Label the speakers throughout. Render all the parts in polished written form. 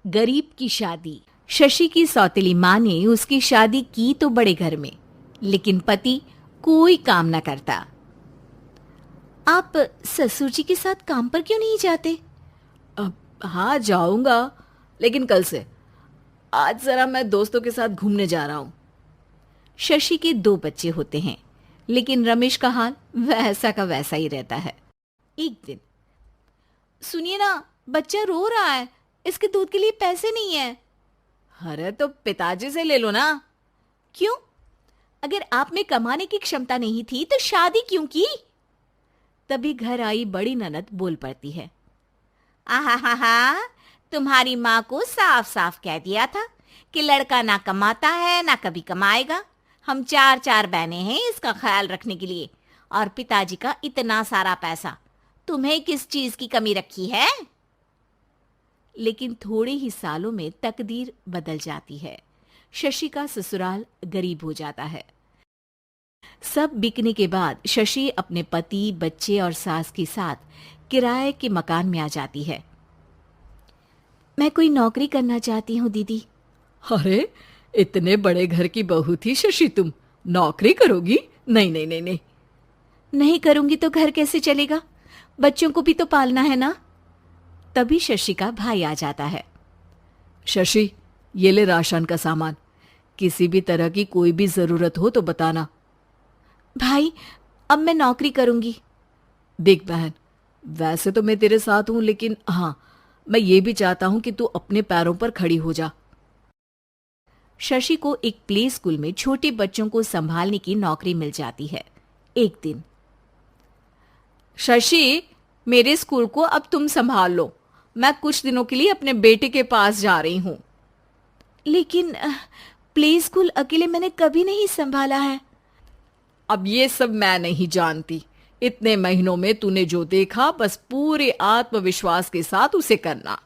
Speaker 1: गरीब की शादी। शशि की सौतेली माँ ने उसकी शादी की तो बड़े घर में, लेकिन पति कोई काम न करता। आप ससुर जी के साथ काम पर क्यों नहीं जाते?
Speaker 2: अब हाँ जाऊंगा, लेकिन कल से। आज जरा मैं दोस्तों के साथ घूमने जा रहा हूँ।
Speaker 1: शशि के 2 बच्चे होते हैं, लेकिन रमेश का हाल वैसा का वैसा ही रहता है। एक दिन, सुनिए ना, बच्चा रो रहा है, इसके दूध के लिए पैसे नहीं है।
Speaker 2: अरे तो पिताजी से ले लो ना।
Speaker 1: क्यों? अगर आप में कमाने की क्षमता नहीं थी तो शादी क्यों की? तभी घर आई बड़ी ननद बोल पड़ती है। आहा हा हा, तुम्हारी माँ को साफ साफ कह दिया था कि लड़का ना कमाता है ना कभी कमाएगा। हम 4 बहनें हैं इसका ख्याल रखने के लिए, और पिताजी का इतना सारा पैसा, तुम्हें किस चीज की कमी रखी है? लेकिन थोड़े ही सालों में तकदीर बदल जाती है। शशि का ससुराल गरीब हो जाता है। सब बिकने के बाद शशि अपने पति, बच्चे और सास के साथ किराए के मकान में आ जाती है। मैं कोई नौकरी करना चाहती हूँ दीदी।
Speaker 2: अरे इतने बड़े घर की बहू थी शशि, तुम नौकरी करोगी? नहीं नहीं नहीं नहीं।
Speaker 1: नहीं करूंगी तो घर कैसे चलेगा? बच्चों को भी तो पालना है ना। तभी शशि का भाई आ जाता है।
Speaker 2: शशि, ये ले राशन का सामान, किसी भी तरह की कोई भी जरूरत हो तो बताना।
Speaker 1: भाई, अब मैं नौकरी करूंगी।
Speaker 2: देख बहन, वैसे तो मैं तेरे साथ हूं, लेकिन हाँ, मैं ये भी चाहता हूं कि तू अपने पैरों पर खड़ी हो जा।
Speaker 1: शशि को एक प्ले स्कूल में छोटे बच्चों को संभालने की नौकरी मिल जाती है। एक दिन,
Speaker 2: शशि, मेरे स्कूल को अब तुम संभाल लो। मैं कुछ दिनों के लिए अपने बेटे के पास जा रही हूं।
Speaker 1: लेकिन प्ले स्कूल अकेले मैंने कभी नहीं संभाला है।
Speaker 2: अब ये सब मैं नहीं जानती। इतने महीनों में तूने जो देखा, बस पूरे आत्मविश्वास के साथ उसे करना।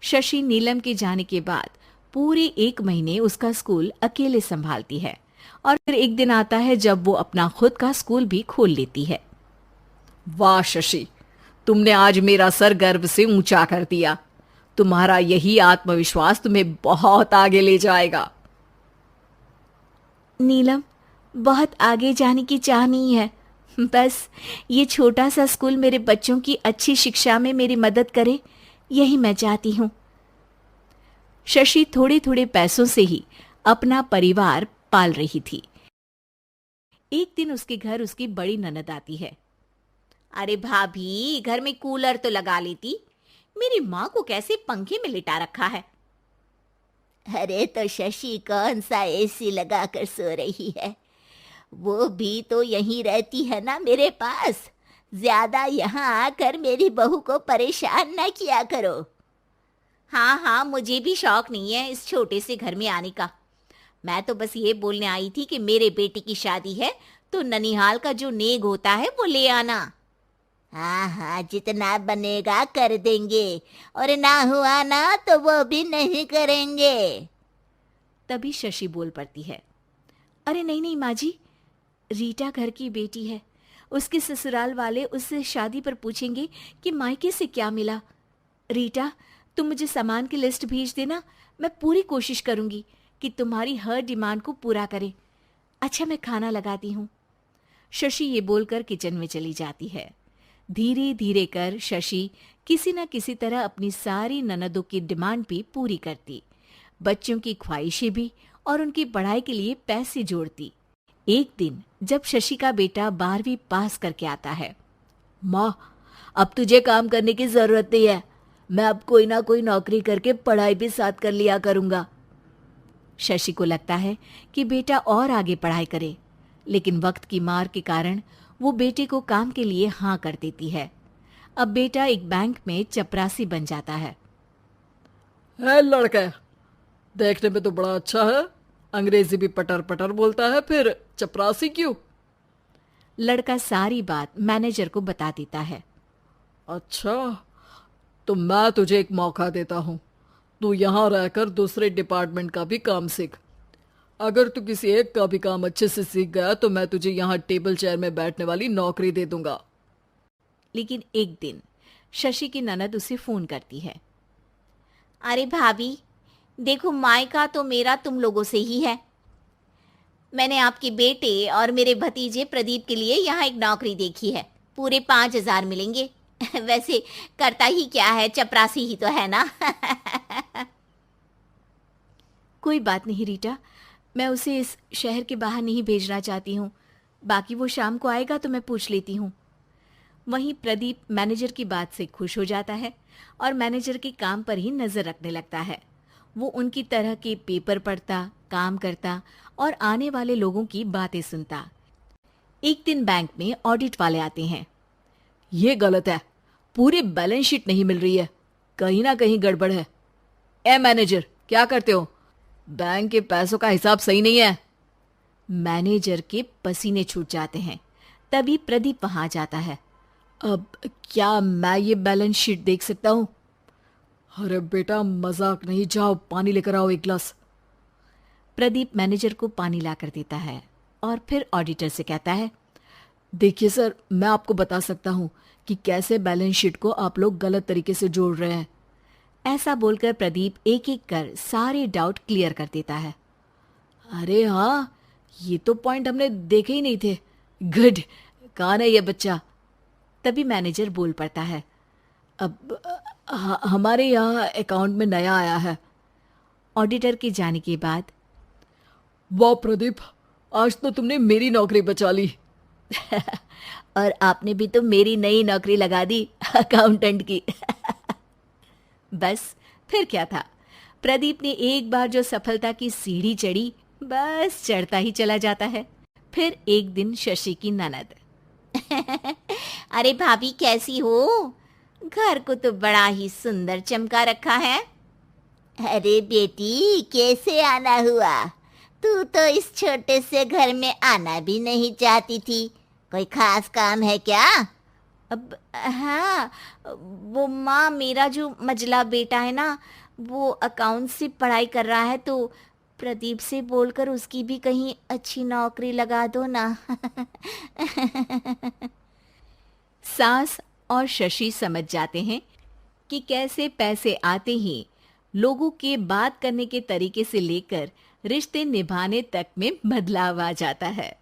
Speaker 1: शशि नीलम के जाने के बाद पूरे 1 महीने उसका स्कूल अकेले संभालती है, और फिर एक दिन आता है जब वो अपना खुद का स्कूल भी खोल लेती है।
Speaker 2: वाह शशि, तुमने आज मेरा सर गर्व से ऊंचा कर दिया। तुम्हारा यही आत्मविश्वास तुम्हें बहुत आगे ले जाएगा।
Speaker 1: नीलम, बहुत आगे जाने की चाह नहीं है, बस ये छोटा सा स्कूल मेरे बच्चों की अच्छी शिक्षा में मेरी मदद करे, यही मैं चाहती हूँ। शशि थोड़े थोड़े पैसों से ही अपना परिवार पाल रही थी। एक दिन उसके घर उसकी बड़ी ननद आती है। अरे भाभी, घर में कूलर तो लगा लेती, मेरी माँ को कैसे पंखे में लिटा रखा है। अरे तो शशि कौन सा एसी लगा कर सो रही है, वो भी तो यहीं रहती है ना मेरे पास। ज्यादा यहाँ आकर मेरी बहू को परेशान न किया करो। हाँ हाँ, मुझे भी शौक नहीं है इस छोटे से घर में आने का। मैं तो बस ये बोलने आई थी कि मेरे बेटे की शादी है तो ननिहाल का जो नेग होता है वो ले आना। हाँ हाँ, जितना बनेगा कर देंगे, और ना हुआ ना तो वो भी नहीं करेंगे। तभी शशि बोल पड़ती है। अरे नहीं नहीं माँ जी, रीटा घर की बेटी है, उसके ससुराल वाले उससे शादी पर पूछेंगे कि मायके से क्या मिला। रीटा, तुम मुझे सामान की लिस्ट भेज देना, मैं पूरी कोशिश करूंगी कि तुम्हारी हर डिमांड को पूरा करे। अच्छा, मैं खाना लगाती हूँ। शशि ये बोलकर किचन में चली जाती है। धीरे धीरे कर शशि किसी न किसी तरह अपनी सारी ननदों की डिमांड भी पूरी करती, बच्चों की ख्वाहिशें भी, और उनकी पढ़ाई के लिए पैसे जोड़ती। एक दिन जब शशि का बेटा 12वीं पास करके आता है।
Speaker 2: माँ, अब तुझे काम करने की जरूरत नहीं है, मैं अब कोई ना कोई नौकरी करके पढ़ाई भी साथ कर लिया करूंगा।
Speaker 1: शशि को लगता है कि बेटा और आगे पढ़ाई करे, लेकिन वक्त की मार के कारण वो बेटे को काम के लिए हाँ कर देती है। अब बेटा एक बैंक में चपरासी बन जाता है।
Speaker 2: लड़का देखने में तो बड़ा अच्छा है, अंग्रेजी भी पटर पटर बोलता है, फिर चपरासी क्यों?
Speaker 1: लड़का सारी बात मैनेजर को बता देता है।
Speaker 2: अच्छा, तो मैं तुझे एक मौका देता हूँ, तू यहाँ रहकर दूसरे डिपार्टमेंट का भी काम सीख। अगर तू किसी एक का भी काम अच्छे से सीख गया तो मैं तुझे यहाँ टेबल चेयर में बैठने वाली नौकरी दे दूंगा।
Speaker 1: लेकिन एक दिन शशि की ननद उसे फोन करती है। अरे भाभी, देखो मायका तो मेरा तुम लोगों से ही है। मैंने आपके बेटे और मेरे भतीजे प्रदीप के लिए यहाँ एक नौकरी देखी है। पूरे 5,000 मिलेंगे। वैसे करता ही क्या है, चपरासी ही तो है ना। कोई बात नहीं रीटा, मैं उसे इस शहर के बाहर नहीं भेजना चाहती हूँ। बाकी वो शाम को आएगा तो मैं पूछ लेती हूँ। वहीं प्रदीप मैनेजर की बात से खुश हो जाता है और मैनेजर के काम पर ही नजर रखने लगता है। वो उनकी तरह के पेपर पढ़ता, काम करता और आने वाले लोगों की बातें सुनता। एक दिन बैंक में ऑडिट वाले आते हैं।
Speaker 2: ये गलत है, पूरी बैलेंस शीट नहीं मिल रही है, कहीं ना कहीं गड़बड़ है। ए मैनेजर, क्या करते हो? बैंक के पैसों का हिसाब सही नहीं है।
Speaker 1: मैनेजर के पसीने छूट जाते हैं। तभी प्रदीप वहां जाता है।
Speaker 2: अब क्या मैं ये बैलेंस शीट देख सकता हूँ? अरे बेटा, मजाक नहीं, जाओ पानी लेकर आओ एक गिलास।
Speaker 1: प्रदीप मैनेजर को पानी लाकर देता है और फिर ऑडिटर से कहता है,
Speaker 2: देखिए सर, मैं आपको बता सकता हूँ कि कैसे बैलेंस शीट को आप लोग गलत तरीके से जोड़ रहे हैं।
Speaker 1: ऐसा बोलकर प्रदीप एक एक कर सारे डाउट क्लियर कर देता है।
Speaker 2: अरे हाँ, ये तो पॉइंट हमने देखे ही नहीं थे। गुड, कौन है ये बच्चा?
Speaker 1: तभी मैनेजर बोल पड़ता है,
Speaker 2: अब हमारे यहाँ अकाउंट में नया आया है।
Speaker 1: ऑडिटर के जाने के बाद,
Speaker 2: वाह प्रदीप, आज तो तुमने मेरी नौकरी बचा ली।
Speaker 1: और आपने भी तो मेरी नई नौकरी लगा दी, अकाउंटेंट की। बस फिर क्या था, प्रदीप ने एक बार जो सफलता की सीढ़ी चढ़ी, बस चढ़ता ही चला जाता है। फिर एक दिन शशि की ननद, अरे भाभी कैसी हो? घर को तो बड़ा ही सुंदर चमका रखा है।
Speaker 3: अरे बेटी, कैसे आना हुआ? तू तो इस छोटे से घर में आना भी नहीं चाहती थी। कोई खास काम है क्या?
Speaker 1: अब हाँ, वो माँ, मेरा जो मजला बेटा है ना, वो अकाउंट से पढ़ाई कर रहा है, तो प्रदीप से बोलकर उसकी भी कहीं अच्छी नौकरी लगा दो ना। सास और शशि समझ जाते हैं कि कैसे पैसे आते ही लोगों के बात करने के तरीके से लेकर रिश्ते निभाने तक में बदलाव आ जाता है।